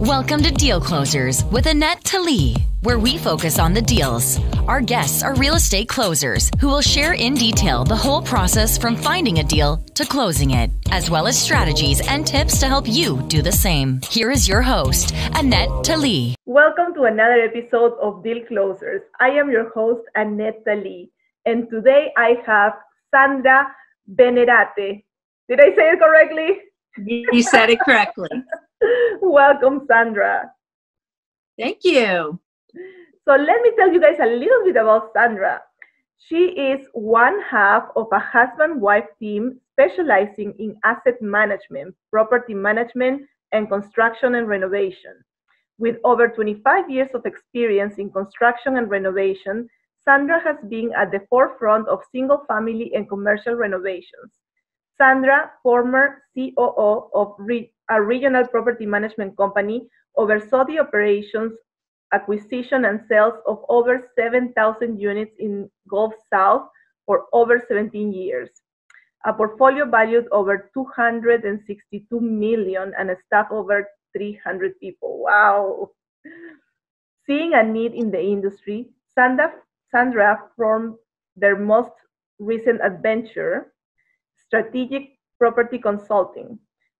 Welcome to Deal Closers with Anette, Talie, where we focus on the deals. Our guests are real estate closers who will share in detail the whole process from finding a deal to closing it, as well as strategies and tips to help you do the same. Here is your host, Anette, Talie. Welcome to another episode of Deal Closers. I am your host, Anette, Talie, and today I have Sandra Benenate. Did I say it correctly? You said it correctly. Welcome, Sandra. Thank you. So let me tell you guys a little bit about Sandra. She is one half of a husband-wife team specializing in asset management, property management, and construction and renovation. With over 25 years of experience in construction and renovation, Sandra has been at the forefront of single-family and commercial renovations. Sandra, former COO of a regional property management company, oversaw the operations, acquisition, and sales of over 7,000 units in Gulf South for over 17 years. A portfolio valued over $262 million and a staff over 300 people. Wow. Seeing a need in the industry, Sandra formed their most recent adventure, strategic property consulting.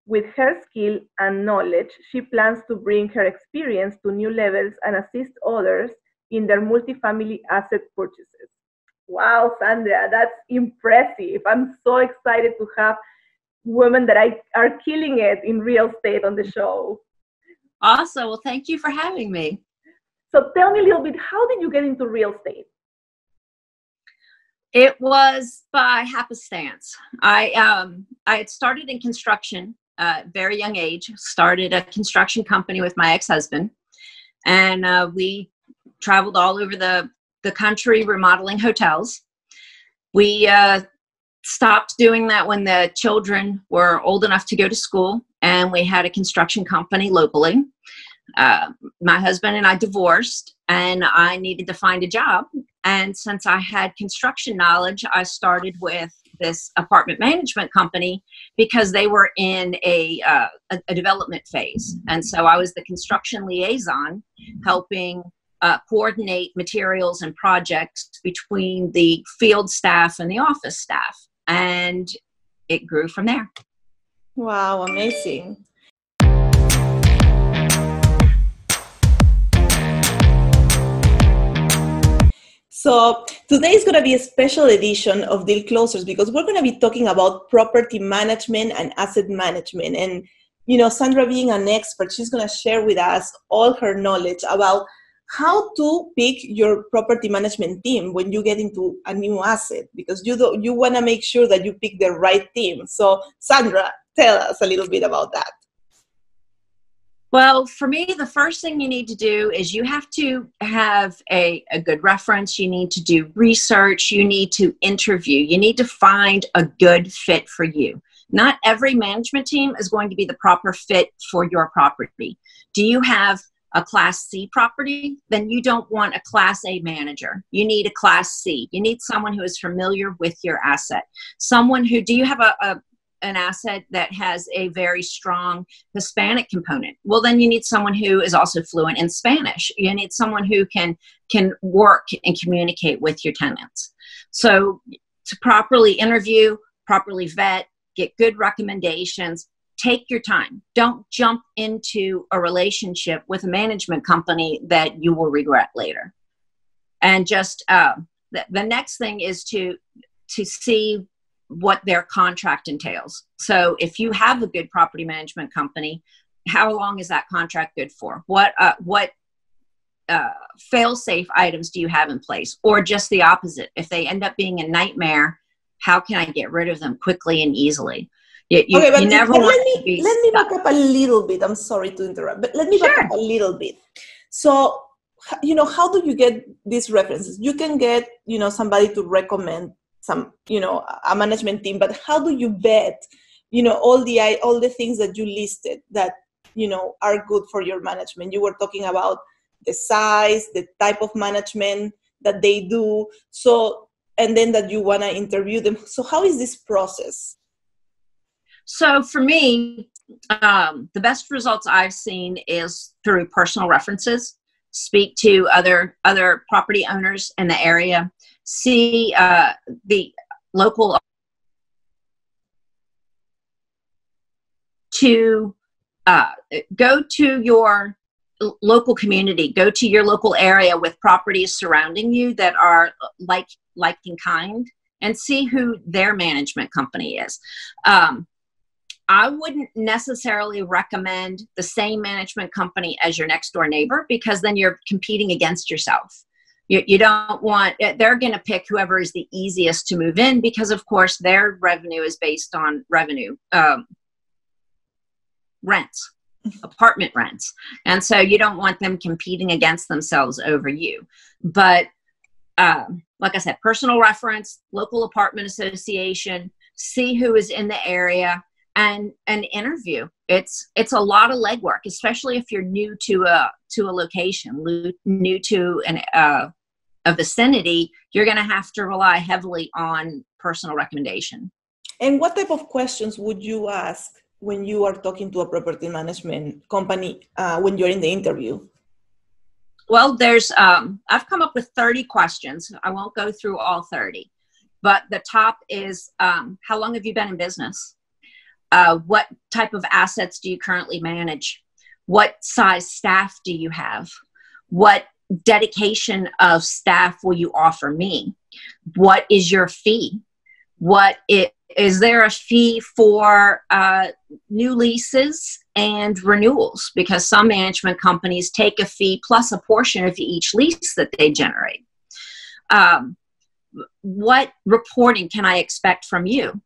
With her skill and knowledge, she plans to bring her experience to new levels and assist others in their multifamily asset purchases. Wow, Sandra, that's impressive. I'm so excited to have women that are killing it in real estate on the show. Awesome. Well, thank you for having me. So tell me a little bit, how did you get into real estate? It was by happenstance. I had started in construction at a very young age, started a construction company with my ex-husband, and we traveled all over the country remodeling hotels. We stopped doing that when the children were old enough to go to school, and we had a construction company locally. My husband and I divorced, and I needed to find a job. And since I had construction knowledge, I started with this apartment management company because they were in a development phase. And so I was the construction liaison, helping coordinate materials and projects between the field staff and the office staff. And it grew from there. Wow, amazing. So today is going to be a special edition of Deal Closers because we're going to be talking about property management and asset management. And, you know, Sandra being an expert, she's going to share with us all her knowledge about how to pick your property management team when you get into a new asset, because you want to make sure that you pick the right team. So Sandra, tell us a little bit about that. Well, for me, the first thing you need to do is you have to have a good reference. You need to do research. You need to interview. You need to find a good fit for you. Not every management team is going to be the proper fit for your property. Do you have a Class C property? Then you don't want a Class A manager. You need a Class C. You need someone who is familiar with your asset. Do you have an asset that has a very strong Hispanic component? Well, then you need someone who is also fluent in Spanish. You need someone who can work and communicate with your tenants. So to properly interview, properly vet, get good recommendations, take your time. Don't jump into a relationship with a management company that you will regret later. And just the next thing is to see what their contract entails. So if you have a good property management company, how long is that contract good for? What fail-safe items do you have in place? Or just the opposite, if they end up being a nightmare, how can I get rid of them quickly and easily? Let me back up a little bit. I'm sorry to interrupt, but let me back up a little bit. So, you know, how do you get these references? You can get, you know, somebody to recommend some, you know, a management team, but how do you vet, you know, all the things that you listed that, you know, are good for your management? You were talking about the size, the type of management that they do. So, and then that you want to interview them. So how is this process? So for me, the best results I've seen is through personal references. Speak to other property owners in the area. See the local to go to your local community, go to your local area with properties surrounding you that are like in kind, and see who their management company is. I wouldn't necessarily recommend the same management company as your next door neighbor, because then you're competing against yourself. You don't want, they're going to pick whoever is the easiest to move in, because of course their revenue is based on revenue, rents, apartment rents. And so you don't want them competing against themselves over you. But like I said, personal reference, local apartment association, see who is in the area, and an interview. It's a lot of legwork, especially if you're new to a location, new to a vicinity. You're going to have to rely heavily on personal recommendation. And what type of questions would you ask when you are talking to a property management company when you're in the interview? Well, there's I've come up with 30 questions. I won't go through all 30, but the top is how long have you been in business? What type of assets do you currently manage? What size staff do you have? What dedication of staff will you offer me? What is your fee? Is there a fee for new leases and renewals? Because some management companies take a fee plus a portion of each lease that they generate. What reporting can I expect from you?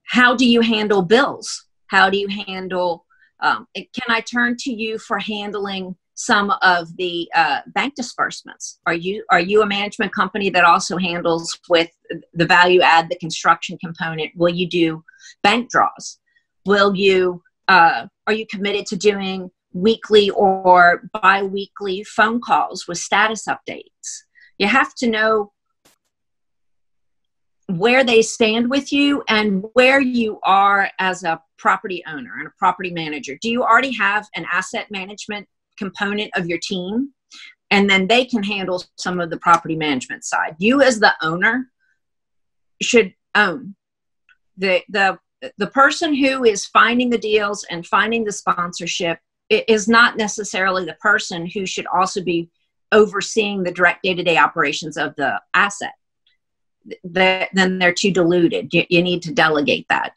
How do you handle bills? How do you handle, can I turn to you for handling some of the bank disbursements? Are you a management company that also handles with the value add, the construction component? Will you do bank draws? Will you, are you committed to doing weekly or bi-weekly phone calls with status updates? You have to know where they stand with you and where you are as a property owner and a property manager. Do you already have an asset management component of your team? And then they can handle some of the property management side. You as the owner should own. The person who is finding the deals and finding the sponsorship is not necessarily the person who should also be overseeing the direct day-to-day operations of the asset. Then they're too diluted. You need to delegate that.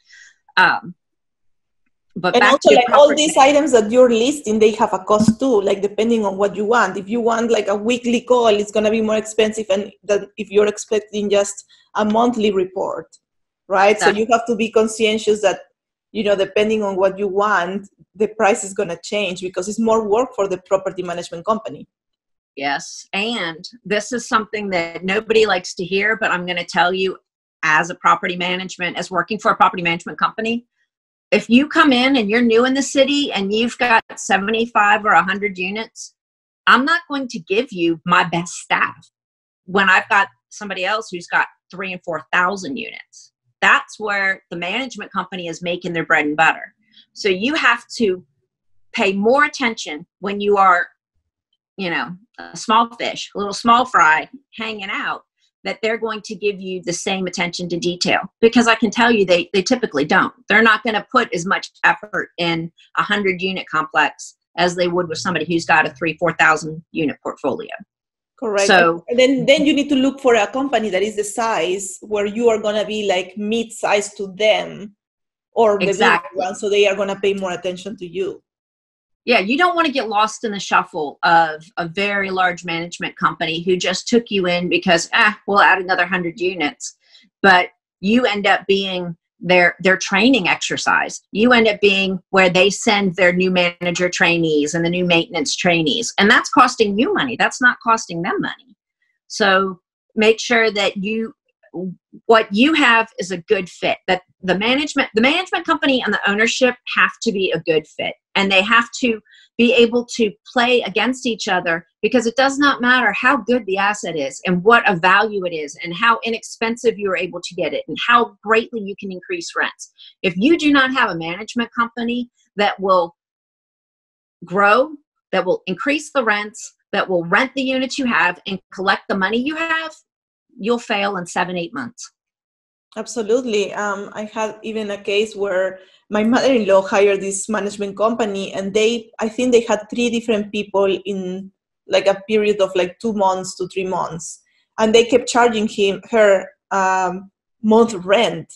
But and also, like all these items that you're listing, they have a cost too, like depending on what you want. If you want like a weekly call, it's going to be more expensive than if you're expecting just a monthly report, right? So you have to be conscientious that, you know, depending on what you want, the price is going to change because it's more work for the property management company. Yes. And this is something that nobody likes to hear, but I'm going to tell you as working for a property management company, if you come in and you're new in the city and you've got 75 or 100 units, I'm not going to give you my best staff when I've got somebody else who's got 3,000 and 4,000 units. That's where the management company is making their bread and butter. So you have to pay more attention when you are, you know, a small fish, a little small fry hanging out, that they're going to give you the same attention to detail, because I can tell you they typically don't. They're not going to put as much effort in a 100-unit complex as they would with somebody who's got a 3,000-4,000 unit portfolio. Correct. So and then you need to look for a company that is the size where you are going to be like mid-size to them, or the big one, so they are going to pay more attention to you. Yeah, you don't want to get lost in the shuffle of a very large management company who just took you in because, we'll add another 100 units. But you end up being their training exercise. You end up being where they send their new manager trainees and the new maintenance trainees. And that's costing you money. That's not costing them money. So make sure that what you have is a good fit. That the management company and the ownership have to be a good fit, and they have to be able to play against each other, because it does not matter how good the asset is and what a value it is and how inexpensive you're able to get it and how greatly you can increase rents. If you do not have a management company that will grow, that will increase the rents, that will rent the units you have and collect the money you have, you'll fail in 7-8 months. Absolutely. I had even a case where my mother-in-law hired this management company, and I think they had 3 different people in like a period of like 2 months to 3 months, and they kept charging her month rent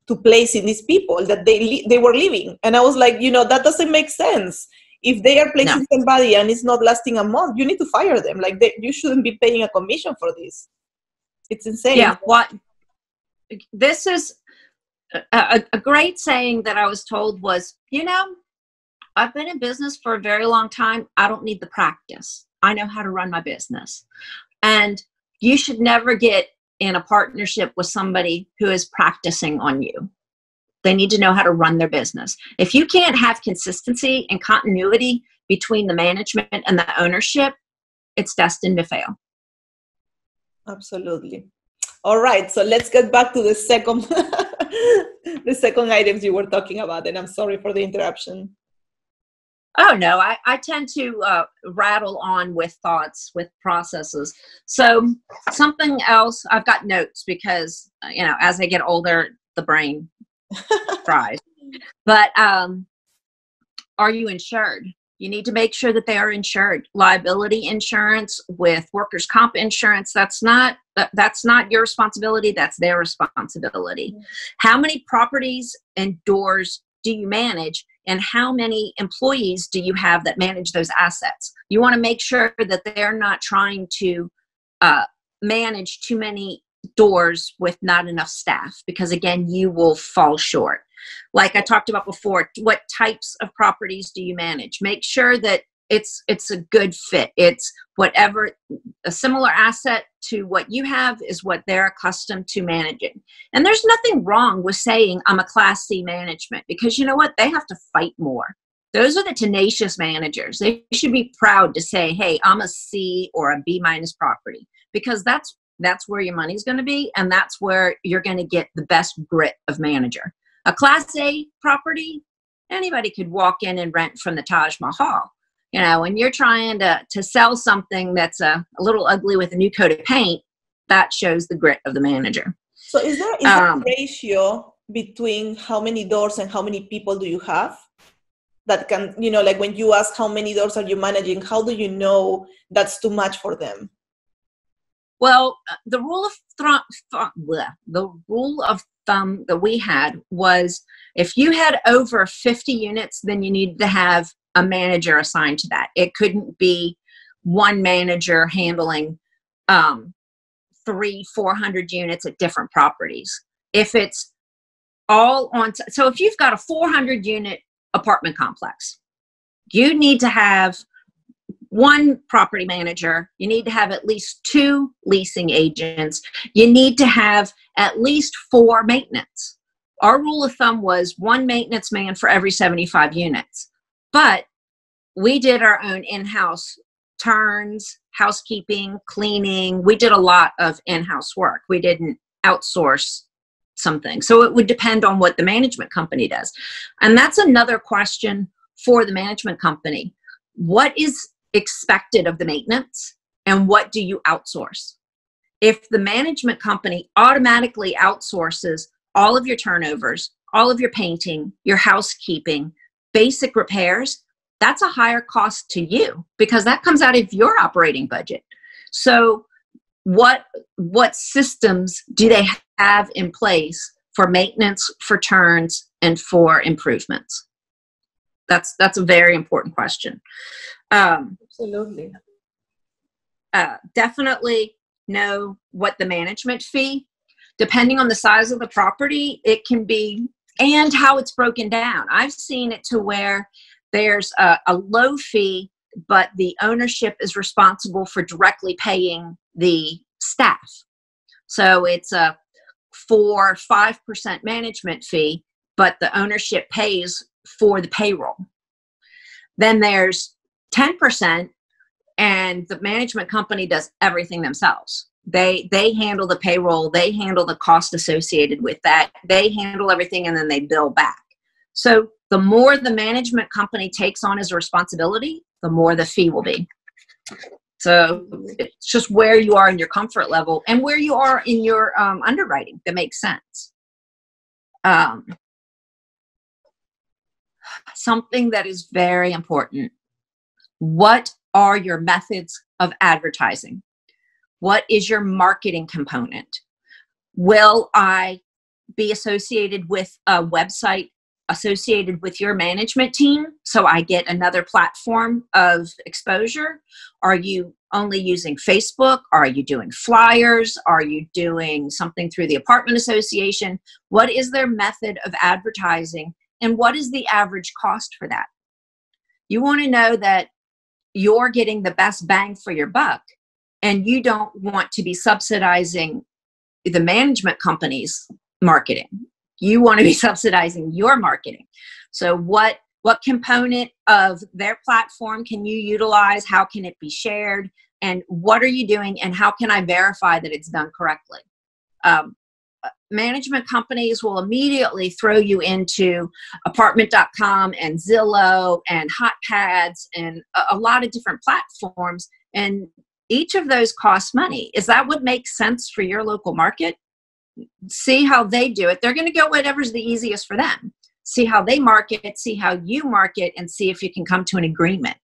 to place in these people that they were leaving. And I was like, that doesn't make sense. If they are placing somebody and it's not lasting a month, you need to fire them. Like you shouldn't be paying a commission for this. It's insane. Yeah. This is a great saying that I was told was, I've been in business for a very long time. I don't need the practice. I know how to run my business. And you should never get in a partnership with somebody who is practicing on you. They need to know how to run their business. If you can't have consistency and continuity between the management and the ownership, it's destined to fail. Absolutely. All right, so let's get back to the second the second items you were talking about, and I'm sorry for the interruption. Oh, no, I tend to rattle on with thoughts, with processes. So something else, I've got notes because, as I get older, the brain fries. But are you insured? You need to make sure that they are insured. Liability insurance with workers' comp insurance, that's not your responsibility. That's their responsibility. Mm-hmm. How many properties and doors do you manage, and how many employees do you have that manage those assets? You want to make sure that they're not trying to manage too many doors with not enough staff, because again, you will fall short. Like I talked about before, what types of properties do you manage? Make sure that it's a good fit. It's whatever, a similar asset to what you have is what they're accustomed to managing. And there's nothing wrong with saying I'm a Class C management, because you know what? They have to fight more. Those are the tenacious managers. They should be proud to say, hey, I'm a C or a B- property, because that's where your money's going to be, and that's where you're going to get the best grit of manager. A Class A property, anybody could walk in and rent from the Taj Mahal. When you're trying to sell something that's a little ugly with a new coat of paint, that shows the grit of the manager. So is there a ratio between how many doors and how many people do you have? That can, like when you ask how many doors are you managing, how do you know that's too much for them? Well, the rule of thumb that we had was if you had over 50 units, then you needed to have a manager assigned to that. It couldn't be one manager handling 300-400 units at different properties. If it's all on, so if you've got a 400 unit apartment complex, you need to have one property manager, you need to have at least 2 leasing agents, you need to have at least 4 maintenance. Our rule of thumb was 1 maintenance man for every 75 units. But we did our own in-house turns, housekeeping, cleaning. We did a lot of in-house work. We didn't outsource something. So it would depend on what the management company does. And that's another question for the management company. What is expected of the maintenance, and what do you outsource? If the management company automatically outsources all of your turnovers, all of your painting, your housekeeping, basic repairs, that's a higher cost to you, because that comes out of your operating budget. So what systems do they have in place for maintenance, for turns, and for improvements? That's a very important question. Absolutely. Definitely know what the management fee, depending on the size of the property, it can be, and how it's broken down. I've seen it to where there's a low fee, but the ownership is responsible for directly paying the staff. So it's for 5% management fee, but the ownership pays for the payroll. Then there's 10%, and the management company does everything themselves. They handle the payroll, they handle the cost associated with that, they handle everything, and then they bill back. So the more the management company takes on as a responsibility, the more the fee will be. So it's just where you are in your comfort level and where you are in your underwriting that makes sense. Something that is very important. What are your methods of advertising? What is your marketing component? Will I be associated with a website associated with your management team so I get another platform of exposure? Are you only using Facebook? Are you doing flyers? Are you doing something through the apartment association? What is their method of advertising, and what is the average cost for that? You want to know that you're getting the best bang for your buck, and you don't want to be subsidizing the management company's marketing. You want to be subsidizing your marketing. So what component of their platform can you utilize? How can it be shared? And what are you doing? And how can I verify that it's done correctly? Management companies will immediately throw you into apartment.com and Zillow and HotPads and a lot of different platforms. And each of those costs money. Is that what makes sense for your local market? See how they do it. They're going to go whatever's the easiest for them. See how they market, see how you market, and see if you can come to an agreement.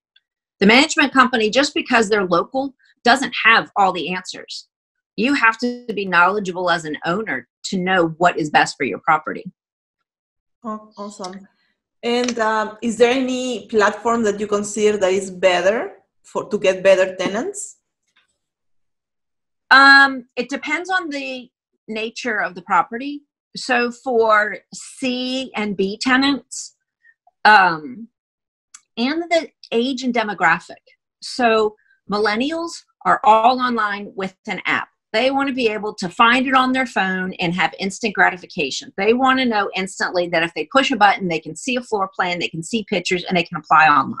The management company, just because they're local, doesn't have all the answers. You have to be knowledgeable as an owner to know what is best for your property. Oh, awesome. And is there any platform that you consider that is better to get better tenants? It depends on the nature of the property. So for C and B tenants, and the age and demographic. So millennials are all online with an app. They want to be able to find it on their phone and have instant gratification. They want to know instantly that if they push a button, they can see a floor plan, they can see pictures, and they can apply online.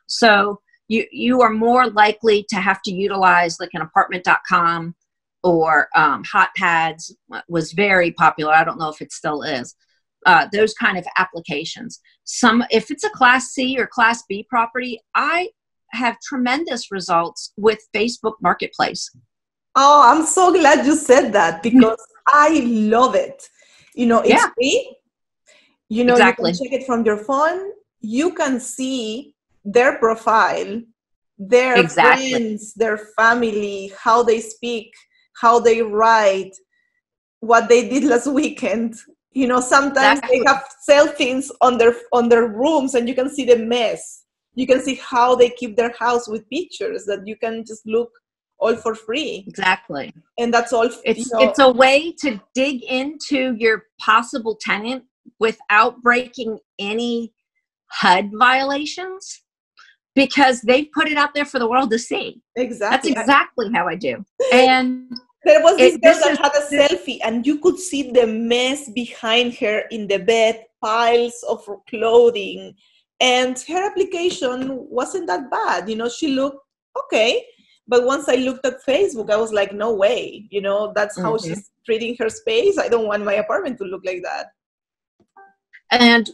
So you are more likely to have to utilize like an apartment.com or HotPads was very popular. I don't know if it still is. Those kind of applications. If it's a Class C or Class B property, I have tremendous results with Facebook Marketplace. Oh, I'm so glad you said that because I love it. It's free. Exactly. You can check it from your phone. You can see their profile, their friends, their family, how they speak, how they write, what they did last weekend. Sometimes they have selfies on their rooms, and you can see the mess. You can see how they keep their house with pictures that you can just look all for free. Exactly. And that's all. It's a way to dig into your possible tenant without breaking any HUD violations, because they've put it out there for the world to see. Exactly. That's exactly how I do. And there was this girl that had a selfie, and you could see the mess behind her in the bed, piles of clothing, and her application wasn't that bad. She looked okay. But once I looked at Facebook, I was like, no way. That's how she's treating her space. I don't want my apartment to look like that. And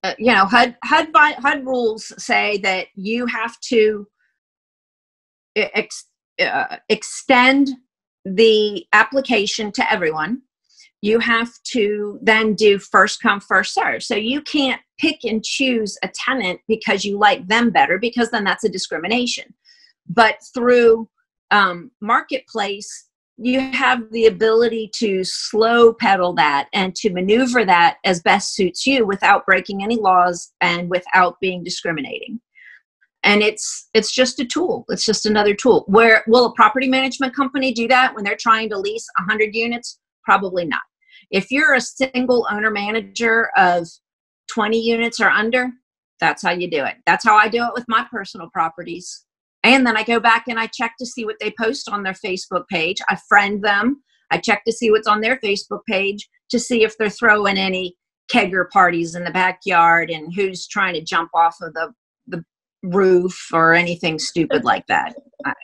HUD rules say that you have to extend the application to everyone. You have to then do first come, first serve. So you can't pick and choose a tenant because you like them better, because then that's a discrimination. But through Marketplace, you have the ability to slow pedal that and to maneuver that as best suits you without breaking any laws and without being discriminating. And it's just a tool. It's just another tool. Where will a property management company do that when they're trying to lease 100 units? Probably not. If you're a single owner manager of 20 units or under, that's how you do it. That's how I do it with my personal properties. And then I go back and I check to see what they post on their Facebook page. I friend them. I check to see what's on their Facebook page to see if they're throwing any kegger parties in the backyard and who's trying to jump off of the roof or anything stupid like that.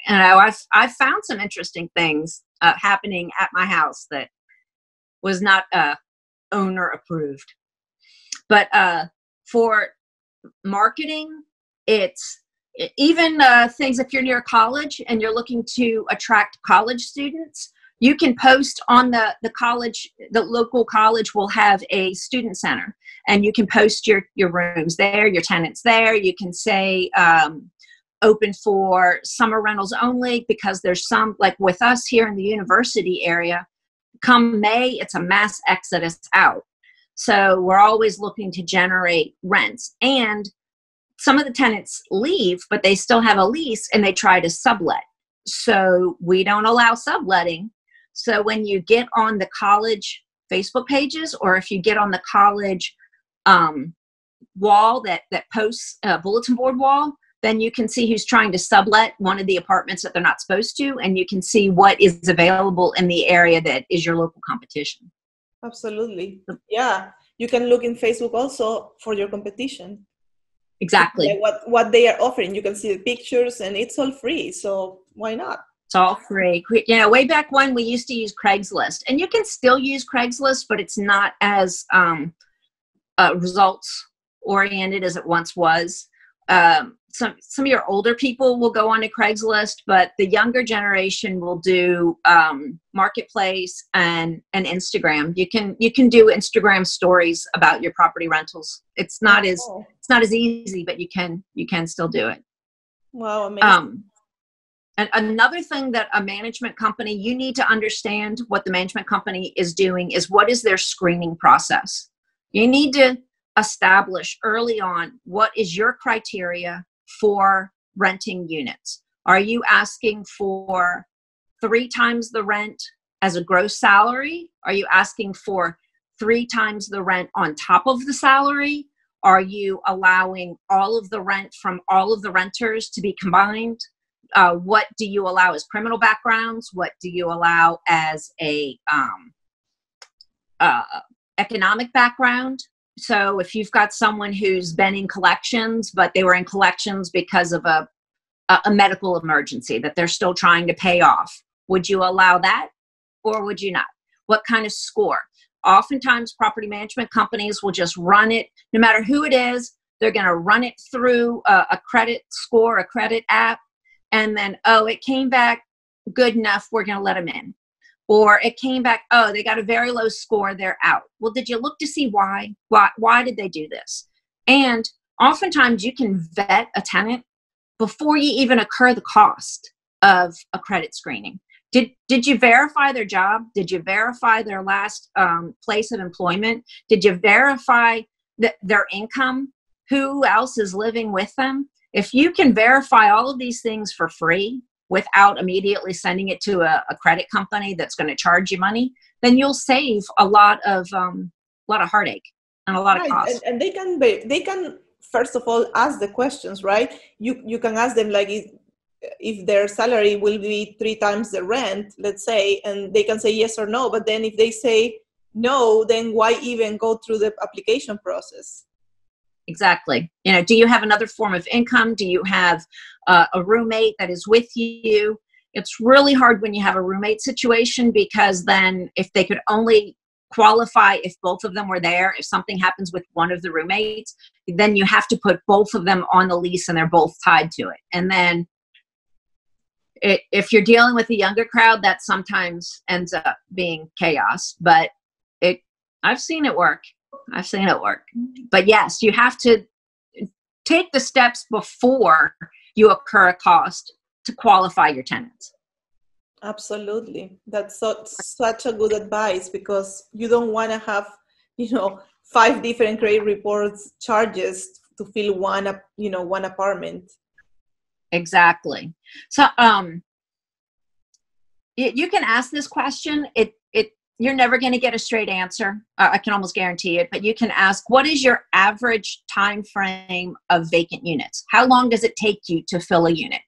I've found some interesting things happening at my house that was not owner approved. But for marketing, it's even things, if you're near college and you're looking to attract college students, you can post on the college, the local college will have a student center, and you can post your rooms there, your tenants there. You can say open for summer rentals only, because there's some, like with us here in the university area, come May, it's a mass exodus out. So we're always looking to generate rents. And some of the tenants leave, but they still have a lease and they try to sublet. So we don't allow subletting. So when you get on the college Facebook pages, or if you get on the college wall that posts a bulletin board wall, then you can see who's trying to sublet one of the apartments that they're not supposed to, and you can see what is available in the area that is your local competition. Absolutely. Yeah. You can look in Facebook also for your competition. Exactly. Like what they are offering. You can see the pictures, and it's all free. So why not? It's all free. You know, way back when we used to use Craigslist, and you can still use Craigslist, but it's not as results oriented as it once was. Some of your older people will go on to Craigslist, but the younger generation will do Marketplace and Instagram. You can do Instagram stories about your property rentals. It's not as easy, but you can still do it. Wow, amazing. And another thing that a management company, you need to understand what the management company is doing is what is their screening process. You need to establish early on what is your criteria for renting units. Are you asking for 3 times the rent as a gross salary? Are you asking for 3 times the rent on top of the salary? Are you allowing all of the rent from all of the renters to be combined? What do you allow as criminal backgrounds? What do you allow as a economic background? So if you've got someone who's been in collections, but they were in collections because of a medical emergency that they're still trying to pay off, would you allow that or would you not? What kind of score? Oftentimes property management companies will just run it, no matter who it is, they're going to run it through a credit score, a credit app, and then, oh, it came back good enough, we're going to let them in. Or it came back, oh, they got a very low score, they're out. Well, did you look to see why? Why did they do this? And oftentimes you can vet a tenant before you even incur the cost of a credit screening. Did you verify their job? Did you verify their last place of employment? Did you verify their income? Who else is living with them? If you can verify all of these things for free without immediately sending it to a credit company that's going to charge you money, then you'll save a lot of heartache and a lot of cost. And they can first of all ask the questions, right? You can ask them, like, if their salary will be 3 times the rent, let's say, and they can say yes or no. But then if they say no, then why even go through the application process? Exactly. You know, do you have another form of income? Do you have a roommate that is with you? It's really hard when you have a roommate situation, because then if they could only qualify if both of them were there, if something happens with one of the roommates, then you have to put both of them on the lease and they're both tied to it. And then if you're dealing with a younger crowd, that sometimes ends up being chaos, but I've seen it work. But yes, you have to take the steps before you incur a cost to qualify your tenants. Absolutely. That's such a good advice, because you don't want to have, 5 different credit reports charges to fill one apartment. Exactly. So you can ask this question. You're never going to get a straight answer. I can almost guarantee it, but you can ask, what is your average time frame of vacant units? How long does it take you to fill a unit?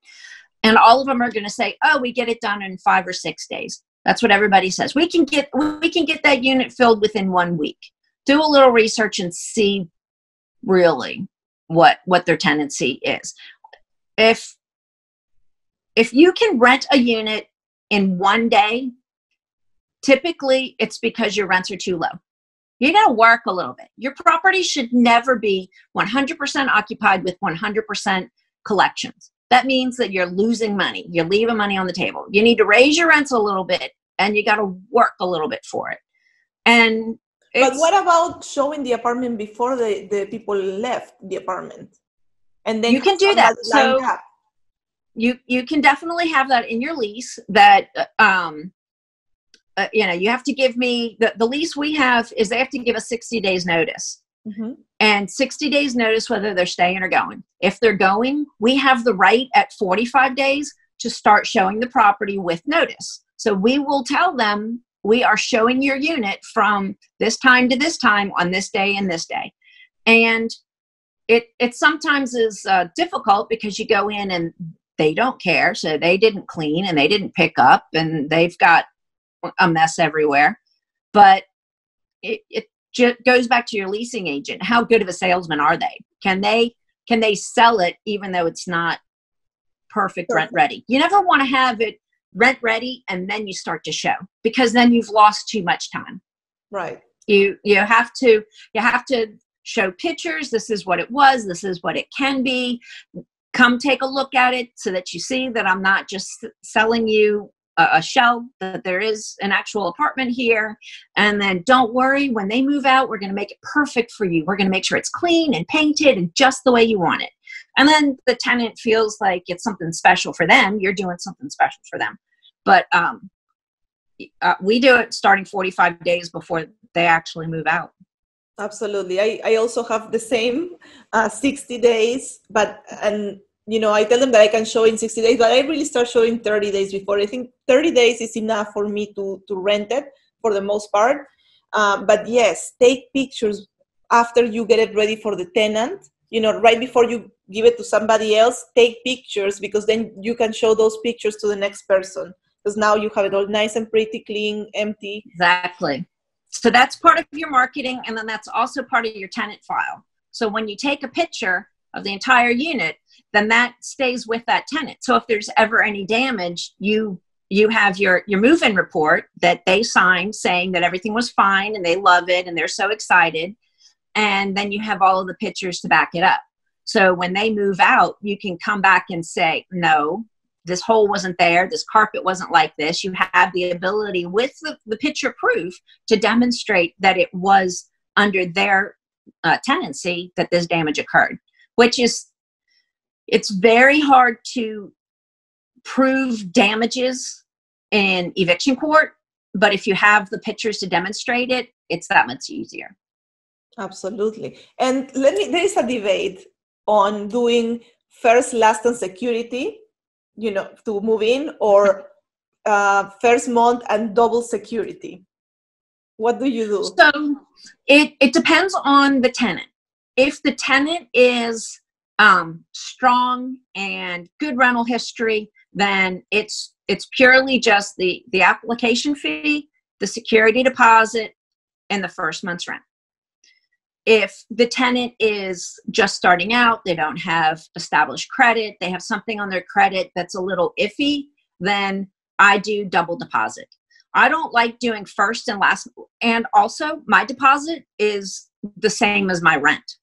And all of them are going to say, oh, we get it done in 5 or 6 days. That's what everybody says. We can get that unit filled within 1 week. Do a little research and see really what their tenancy is. If you can rent a unit in 1 day, typically it's because your rents are too low. You got to work a little bit. Your property should never be 100% occupied with 100% collections. That means that you're losing money. You're leaving money on the table. You need to raise your rents a little bit, and you got to work a little bit for it. But what about showing the apartment before the people left the apartment? And then you can do that. So you can definitely have that in your lease that, you have to give me, the lease we have is they have to give us 60 days notice. Mm-hmm. And 60 days notice whether they're staying or going. If they're going, we have the right at 45 days to start showing the property with notice. So we will tell them, we are showing your unit from this time to this time on this day and this day. And it sometimes is difficult because you go in and they don't care. So they didn't clean and they didn't pick up and they've got a mess everywhere. But it goes back to your leasing agent. How good of a salesman are they? Can they sell it even though it's not perfect rent ready? You never want to have it rent ready and then you start to show, because then you've lost too much time. Right. You have to show pictures. This is what it was. This is what it can be. Come take a look at it so that you see that I'm not just selling you a shell, that there is an actual apartment here. And then don't worry, when they move out, we're going to make it perfect for you. We're going to make sure it's clean and painted and just the way you want it. And then the tenant feels like it's something special for them. You're doing something special for them. But we do it starting 45 days before they actually move out. Absolutely. I also have the same 60 days, I tell them that I can show in 60 days, but I really start showing 30 days before. I think 30 days is enough for me to rent it for the most part. But yes, take pictures after you get it ready for the tenant. Right before you give it to somebody else, take pictures, because then you can show those pictures to the next person. Because now you have it all nice and pretty, clean, empty. Exactly. So that's part of your marketing, and then that's also part of your tenant file. So when you take a picture of the entire unit, then that stays with that tenant. So if there's ever any damage, you have your move-in report that they signed saying that everything was fine and they love it and they're so excited. And then you have all of the pictures to back it up. So when they move out, you can come back and say, no, this hole wasn't there. This carpet wasn't like this. You have the ability with the picture proof to demonstrate that it was under their tenancy that this damage occurred, which is, it's very hard to prove damages in eviction court, but if you have the pictures to demonstrate it, it's that much easier. Absolutely. And there is a debate on doing first, last, and security, to move in, or first month and double security. What do you do? So it depends on the tenant. If the tenant is strong and good rental history, then it's purely just the application fee, the security deposit, and the first month's rent. If the tenant is just starting out, they don't have established credit, they have something on their credit that's a little iffy, then I do double deposit. I don't like doing first and last, and also my deposit is the same as my rent.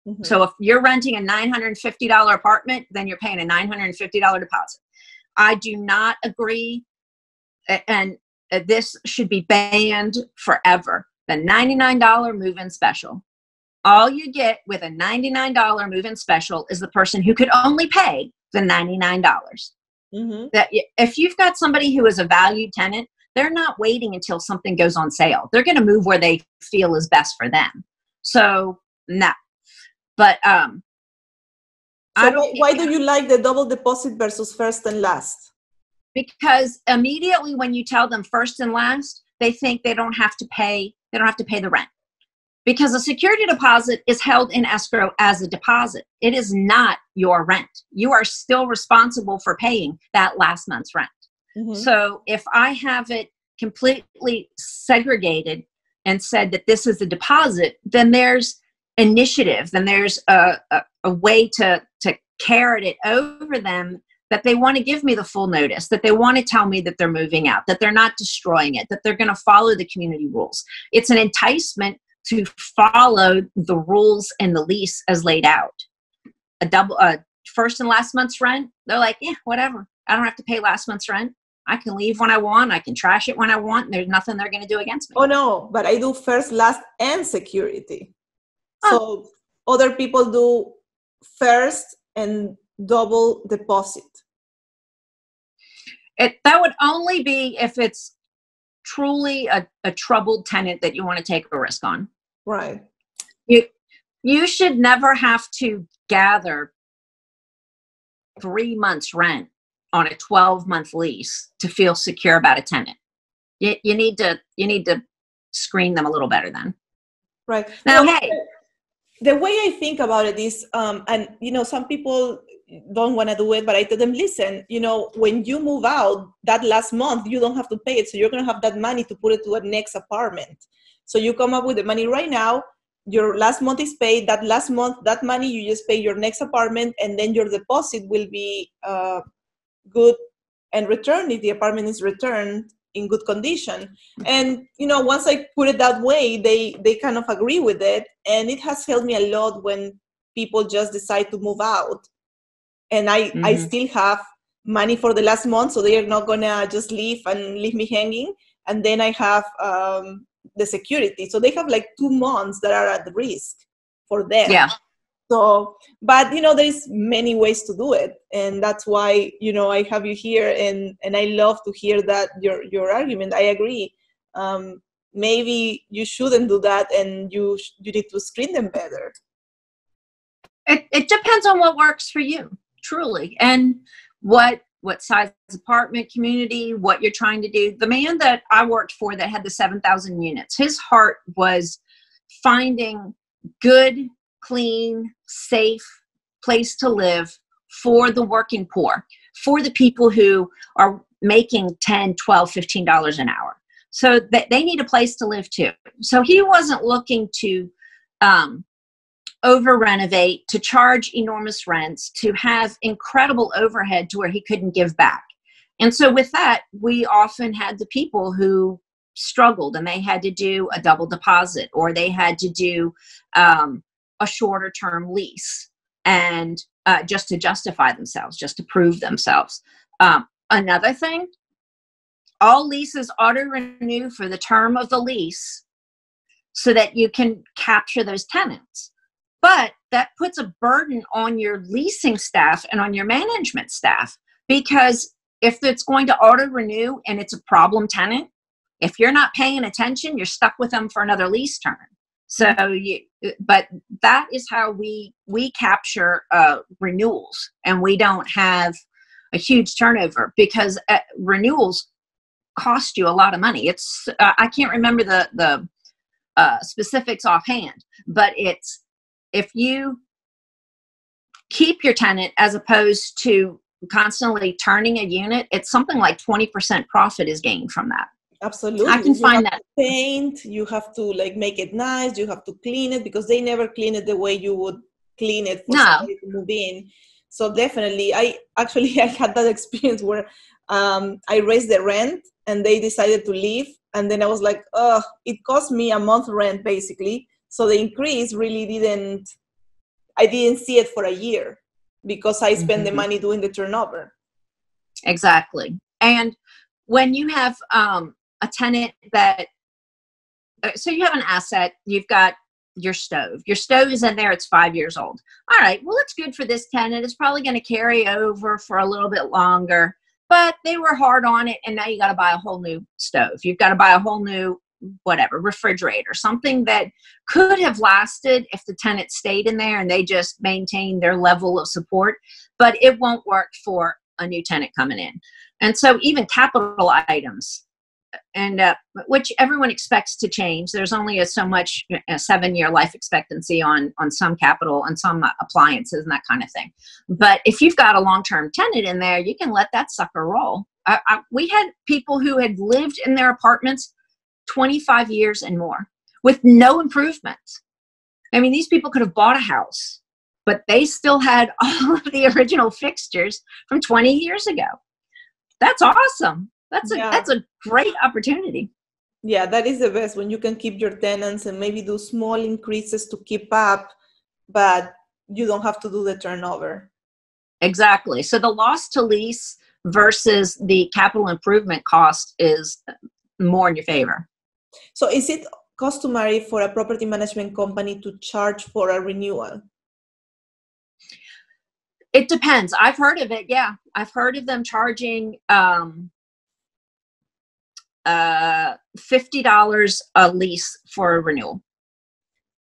Mm-hmm. So if you're renting a $950 apartment, then you're paying a $950 deposit. I do not agree, and this should be banned forever, the $99 move-in special. All you get with a $99 move-in special is the person who could only pay the $99. Mm-hmm. That if you've got somebody who is a valued tenant, they're not waiting until something goes on sale. They're going to move where they feel is best for them. So, no. But why do you like the double deposit versus first and last? Because immediately when you tell them first and last, they think they don't have to pay the rent. Because a security deposit is held in escrow as a deposit. It is not your rent. You are still responsible for paying that last month's rent. Mm-hmm. So if I have it completely segregated and said that this is a deposit, then there's initiative, then there's a way to carrot it over them, that they want to give me the full notice, that they want to tell me that they're moving out, that they're not destroying it, that they're going to follow the community rules. It's an enticement to follow the rules in the lease as laid out. A first and last month's rent, they're like, yeah, whatever. I don't have to pay last month's rent. I can leave when I want. I can trash it when I want. And there's nothing they're going to do against me. Oh, no, but I do first, last, and security. So other people do first and double deposit. That would only be if it's truly a troubled tenant that you want to take a risk on. Right. You should never have to gather 3 months rent on a 12-month lease to feel secure about a tenant. You need to screen them a little better then. Right. Now, well, hey, the way I think about it is, and some people don't want to do it, but I tell them, listen, when you move out that last month, you don't have to pay it. So you're going to have that money to put it to a next apartment. So you come up with the money right now. Your last month is paid. That last month, that money, you just pay your next apartment, and then your deposit will be good and returned if the apartment is returned in good condition. And once I put it that way, they kind of agree with it, and it has helped me a lot when people just decide to move out, and I still have money for the last month, so they are not gonna just leave me hanging. And then I have the security, so they have like 2 months that are at risk for them. Yeah. So, but there's many ways to do it, and that's why I have you here, and I love to hear that your argument. I agree. Maybe you shouldn't do that, and you need to screen them better. It depends on what works for you, truly, and what size apartment community, what you're trying to do. The man that I worked for that had the 7,000 units, his heart was finding good, clean, safe place to live for the working poor, for the people who are making $10, $12, $15 an hour. So that they need a place to live too. So he wasn't looking to over renovate, to charge enormous rents, to have incredible overhead to where he couldn't give back. And so with that, we often had the people who struggled, and they had to do a double deposit, or they had to do a shorter term lease, and just to justify themselves, just to prove themselves. Another thing, all leases auto renew for the term of the lease so that you can capture those tenants. But that puts a burden on your leasing staff and on your management staff, because if it's going to auto renew and it's a problem tenant, if you're not paying attention, you're stuck with them for another lease term. So, but that is how we capture renewals, and we don't have a huge turnover, because renewals cost you a lot of money. It's I can't remember the specifics offhand, but it's, if you keep your tenant as opposed to constantly turning a unit, it's something like 20% profit is gained from that. Absolutely. I can find that. Paint, you have to make it nice, you have to clean it, because they never clean it the way you would clean it for somebody to move in. So definitely, I had that experience where I raised the rent and they decided to leave. And then I was like, it cost me a month rent basically. So the increase really I didn't see it for a year, because I spent the money doing the turnover. Exactly. And when you have a tenant that, so you have an asset, you've got your stove. Your stove is in there, it's 5 years old. All right, well, it's good for this tenant. It's probably going to carry over for a little bit longer, but they were hard on it, and now you got to buy a whole new stove. You've got to buy a whole new refrigerator, something that could have lasted if the tenant stayed in there and they just maintained their level of support, but it won't work for a new tenant coming in. And so even capital items, which everyone expects to change. There's only so much 7-year life expectancy on some capital and some appliances and that kind of thing. But if you've got a long-term tenant in there, you can let that sucker roll. We had people who had lived in their apartments 25 years and more with no improvements. I mean, these people could have bought a house, but they still had all of the original fixtures from 20 years ago. That's awesome. That's a great opportunity. Yeah, that is the best, when you can keep your tenants and maybe do small increases to keep up, but you don't have to do the turnover. Exactly. So the loss to lease versus the capital improvement cost is more in your favor. So is it customary for a property management company to charge for a renewal? It depends. I've heard of it. Yeah. I've heard of them charging $50 a lease for a renewal.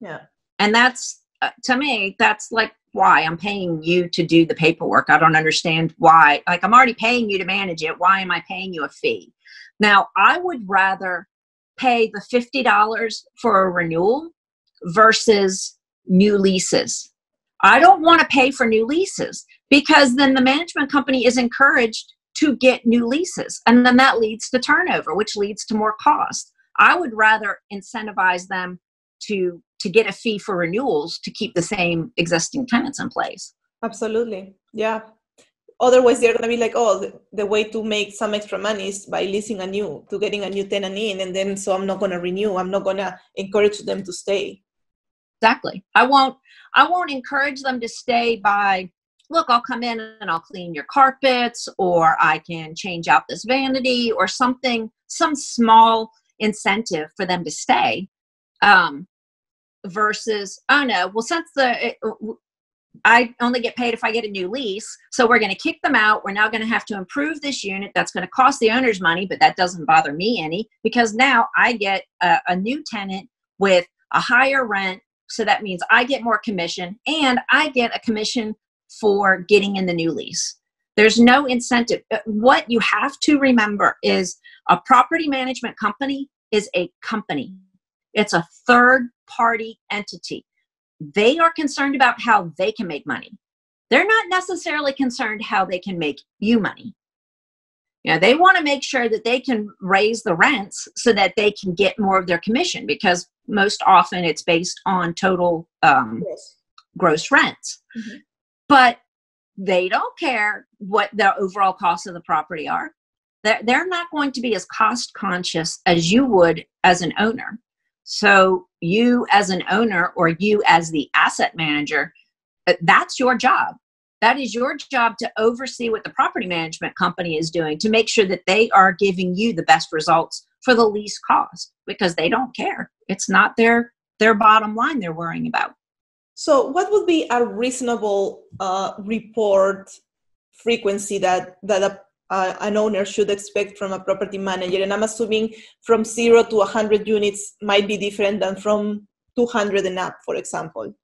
Yeah. And that's, to me, that's like, why? I'm paying you to do the paperwork. I don't understand why. Like, I'm already paying you to manage it. Why am I paying you a fee? Now, I would rather pay the $50 for a renewal versus new leases. I don't want to pay for new leases, because then the management company is encouraged to get new leases. And then that leads to turnover, which leads to more cost. I would rather incentivize them to get a fee for renewals to keep the same existing tenants in place. Absolutely. Yeah. Otherwise, they're going to be like, oh, the way to make some extra money is by getting a new tenant in. And then, so I'm not going to renew. I'm not going to encourage them to stay. Exactly. I won't encourage them to stay by, look, I'll come in and I'll clean your carpets, or I can change out this vanity, or something, some small incentive for them to stay, versus, oh no, well, since I only get paid if I get a new lease, so we're going to kick them out. We're now going to have to improve this unit. That's going to cost the owners money, but that doesn't bother me any, because now I get a new tenant with a higher rent. So that means I get more commission, and I get a commission for getting in the new lease. There's no incentive. What you have to remember is a property management company is a company. It's a third-party entity. They are concerned about how they can make money. They're not necessarily concerned how they can make you money. You know, they want to make sure that they can raise the rents so that they can get more of their commission, because most often it's based on total gross rents. Mm-hmm. But they don't care what the overall costs of the property are. They're not going to be as cost conscious as you would as an owner. So you as an owner, or you as the asset manager, that's your job. That is your job, to oversee what the property management company is doing to make sure that they are giving you the best results for the least cost, because they don't care. It's not their bottom line they're worrying about. So what would be a reasonable report frequency that an owner should expect from a property manager? And I'm assuming from 0 to 100 units might be different than from 200 and up, for example.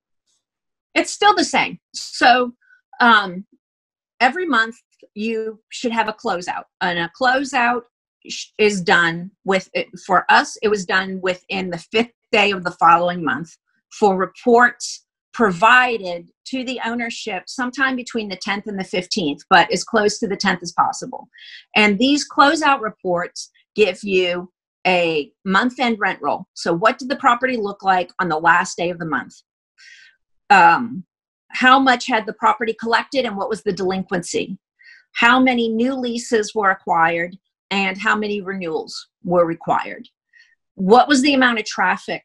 It's still the same. So every month you should have a closeout, and a closeout is done for us, it was done within the 5th day of the following month, for reports provided to the ownership sometime between the 10th and the 15th, but as close to the 10th as possible. And these closeout reports give you a month-end rent roll. So what did the property look like on the last day of the month? How much had the property collected, and what was the delinquency? How many new leases were acquired, and how many renewals were required? What was the amount of traffic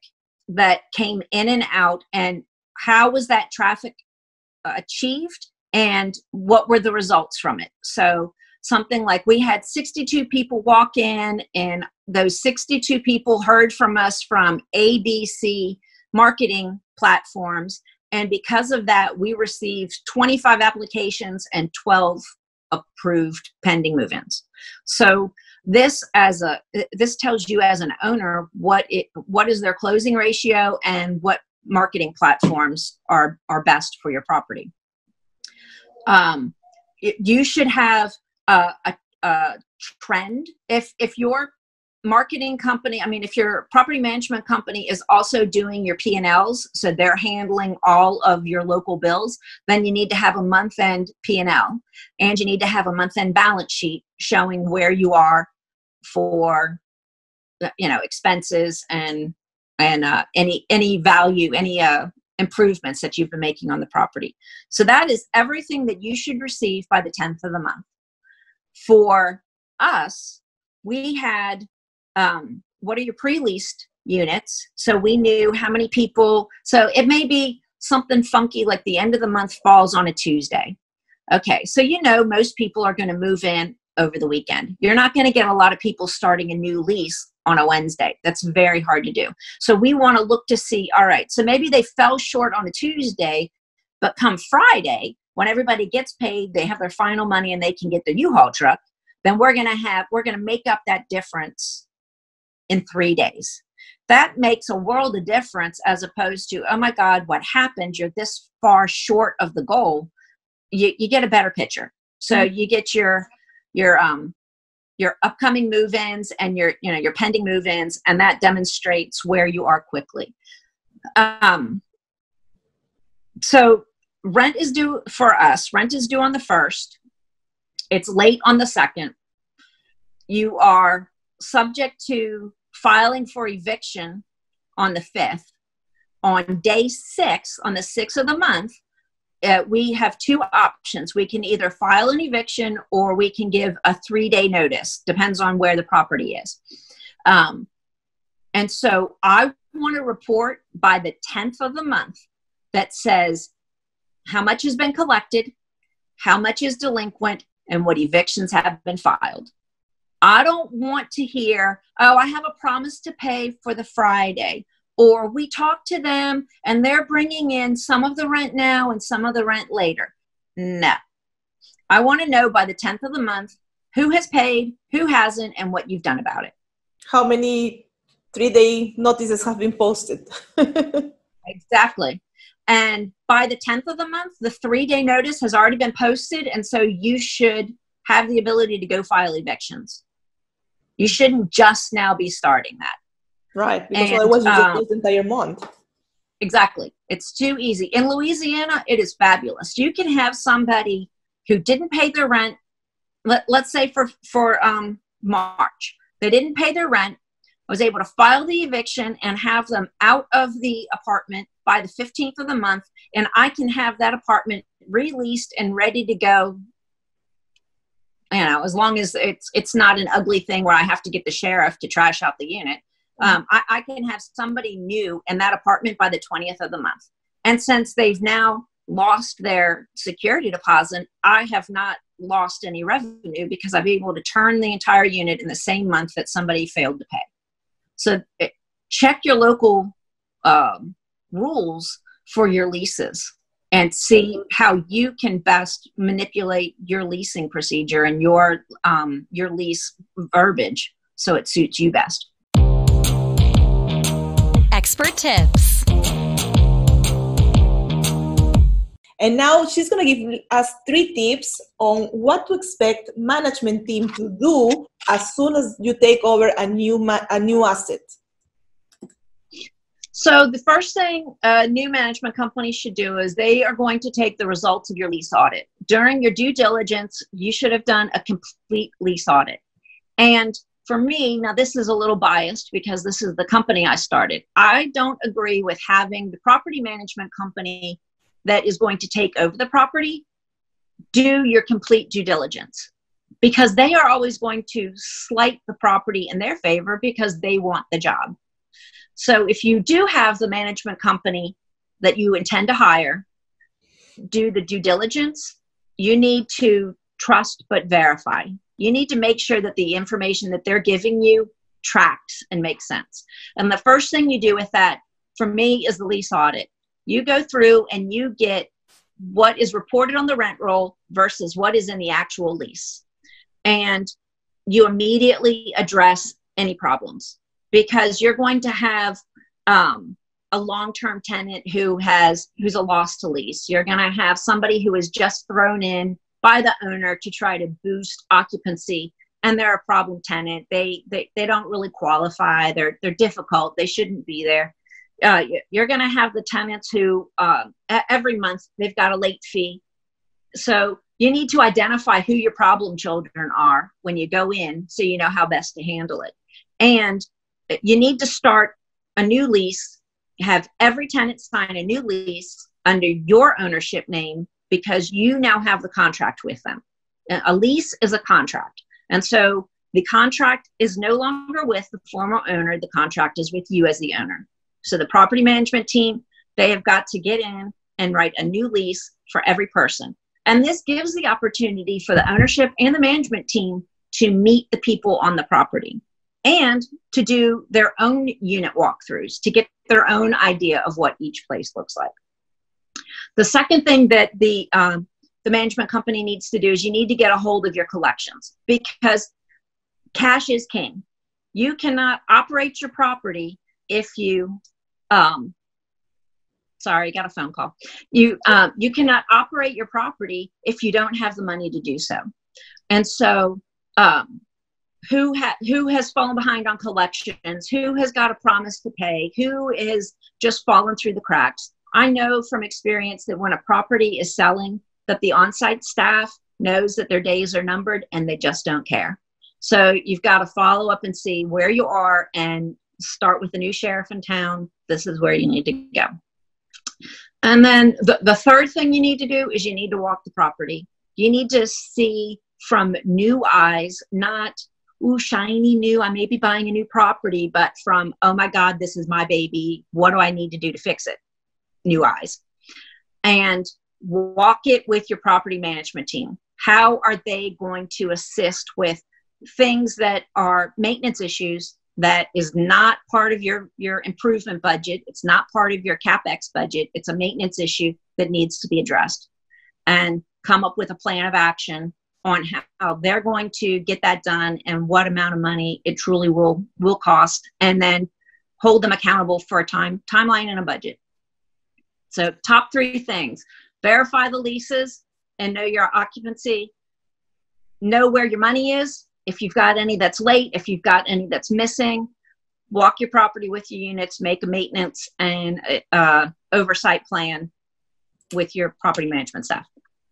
that came in and out, and how was that traffic achieved, and what were the results from it? So something like, we had 62 people walk in, and those 62 people heard from us from ABC marketing platforms. And because of that, we received 25 applications and 12 approved pending move-ins. So this tells you as an owner what is their closing ratio and what marketing platforms are best for your property. You should have a trend. If your marketing company, I mean, if your property management company is also doing your P&Ls, so they're handling all of your local bills, then you need to have a month-end P&L, and you need to have a month-end balance sheet showing where you are for, expenses and any value, any improvements that you've been making on the property. So that is everything that you should receive by the 10th of the month. For us, we had what are your pre-leased units? So we knew how many people, so it may be something funky like the end of the month falls on a Tuesday. Okay, so most people are going to move in over the weekend. You're not going to get a lot of people starting a new lease on a Wednesday. That's very hard to do. So we want to look to see, all right, so maybe they fell short on a Tuesday, but come Friday, when everybody gets paid, they have their final money and they can get the U-Haul truck, then we're going to make up that difference in 3 days. That makes a world of difference as opposed to, oh my God, what happened? You're this far short of the goal. You get a better picture. So you get your upcoming move-ins and your pending move-ins, and that demonstrates where you are quickly. So rent is due for us. Rent is due on the 1st. It's late on the 2nd. You are subject to filing for eviction on the 5th. On day 6, on the 6th of the month, we have 2 options. We can either file an eviction or we can give a 3-day notice. Depends on where the property is. And so I want to report by the 10th of the month that says how much has been collected, how much is delinquent, and what evictions have been filed. I don't want to hear, oh, I have a promise to pay for the Friday, or we talked to them and they're bringing in some of the rent now and some of the rent later. No. I want to know by the 10th of the month who has paid, who hasn't, and what you've done about it. How many 3-day notices have been posted? Exactly. And by the 10th of the month, the 3-day notice has already been posted. And so you should have the ability to go file evictions. You shouldn't just now be starting that. Right. Because otherwise you just lose the entire month. Exactly. It's too easy. In Louisiana, it is fabulous. You can have somebody who didn't pay their rent. Let's say for March, they didn't pay their rent. I was able to file the eviction and have them out of the apartment by the 15th of the month, and I can have that apartment released and ready to go. As long as it's not an ugly thing where I have to get the sheriff to trash out the unit. I can have somebody new in that apartment by the 20th of the month. And since they've now lost their security deposit, I have not lost any revenue because I've been able to turn the entire unit in the same month that somebody failed to pay. So check your local rules for your leases and see how you can best manipulate your leasing procedure and your lease verbiage so it suits you best. Expert tips. And now she's going to give us 3 tips on what to expect management team to do as soon as you take over a new asset. So the first thing a new management company should do is they are going to take the results of your lease audit. During your due diligence, you should have done a complete lease audit. And for me, now this is a little biased because this is the company I started. I don't agree with having the property management company that is going to take over the property do your complete due diligence, because they are always going to slight the property in their favor because they want the job. So if you do have the management company that you intend to hire do the due diligence, you need to trust but verify. You need to make sure that the information that they're giving you tracks and makes sense. And the first thing you do with that, for me, is the lease audit. You go through and you get what is reported on the rent roll versus what is in the actual lease. And you immediately address any problems, because you're going to have a long-term tenant who's a loss to lease. You're going to have somebody who is just thrown in by the owner to try to boost occupancy and they're a problem tenant. They don't really qualify. They're difficult. They shouldn't be there. You're going to have the tenants who every month they've got a late fee. So you need to identify who your problem children are when you go in, so you know how best to handle it. And you need to start a new lease, have every tenant sign a new lease under your ownership name, because you now have the contract with them. A lease is a contract. And so the contract is no longer with the former owner. The contract is with you as the owner. So the property management team, they have got to get in and write a new lease for every person. And this gives the opportunity for the ownership and the management team to meet the people on the property and to do their own unit walkthroughs, to get their own idea of what each place looks like. The second thing that the management company needs to do is you need to get a hold of your collections, because cash is king. You cannot operate your property if you, sorry, got a phone call. You cannot operate your property if you don't have the money to do so. And so who has fallen behind on collections? Who has got a promise to pay? Who is just fallen through the cracks? I know from experience that when a property is selling, that the on-site staff knows that their days are numbered and they just don't care. So you've got to follow up and see where you are and start with the new sheriff in town. This is where you need to go. And then the third thing you need to do is you need to walk the property. You need to see from new eyes, not, ooh, shiny new, I may be buying a new property, but from, oh my God, this is my baby. What do I need to do to fix it? New eyes. And walk it with your property management team. How are they going to assist with things that are maintenance issues that is not part of your improvement budget? It's not part of your CapEx budget. It's a maintenance issue that needs to be addressed, and come up with a plan of action on how they're going to get that done and what amount of money it truly will cost, and then hold them accountable for a timeline and a budget. So top three things: verify the leases and know your occupancy, know where your money is. If you've got any that's late, if you've got any that's missing, walk your property with your units, make a maintenance and oversight plan with your property management staff.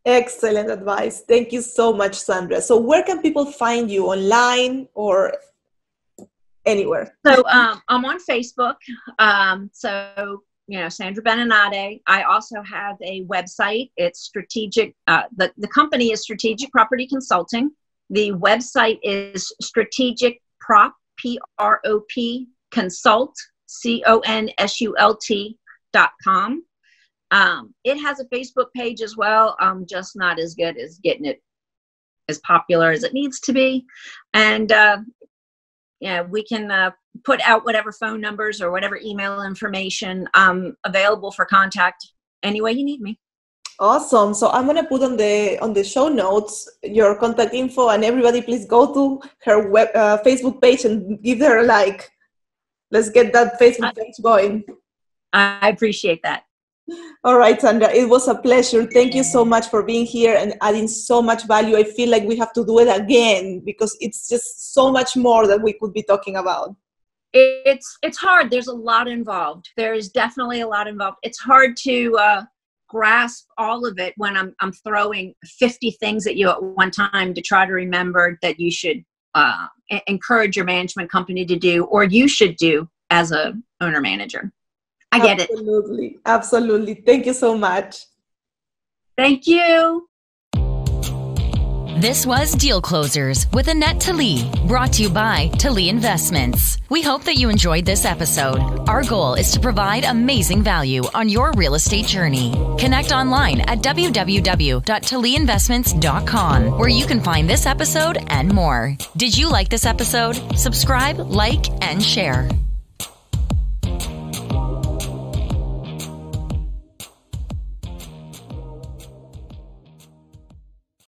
Excellent advice. Thank you so much, Sandra. So where can people find you, online or anywhere? So I'm on Facebook. Sandra Benenate. I also have a website. It's strategic. The company is Strategic Property Consulting. The website is Strategic Prop, P-R-O-P, Consult, CONSULT.com. It has a Facebook page as well. I'm just not as good as getting it as popular as it needs to be. And we can put out whatever phone numbers or whatever email information available for contact any way you need me. Awesome. So I'm going to put on the show notes your contact info, and everybody please go to her Facebook page and give her a like. Let's get that Facebook page going. I appreciate that. All right, Sandra, it was a pleasure. Thank you so much for being here and adding so much value. I feel like we have to do it again because it's just so much more that we could be talking about. It's hard. There's a lot involved. There is definitely a lot involved. It's hard to grasp all of it when I'm throwing 50 things at you at one time to try to remember that you should encourage your management company to do, or you should do as a owner manager. I get it. Absolutely. Thank you so much. Thank you. This was Deal Closers with Anette Talie, brought to you by Talie Investments. We hope that you enjoyed this episode. Our goal is to provide amazing value on your real estate journey. Connect online at www.talieinvestments.com, where you can find this episode and more. Did you like this episode? Subscribe, like, and share.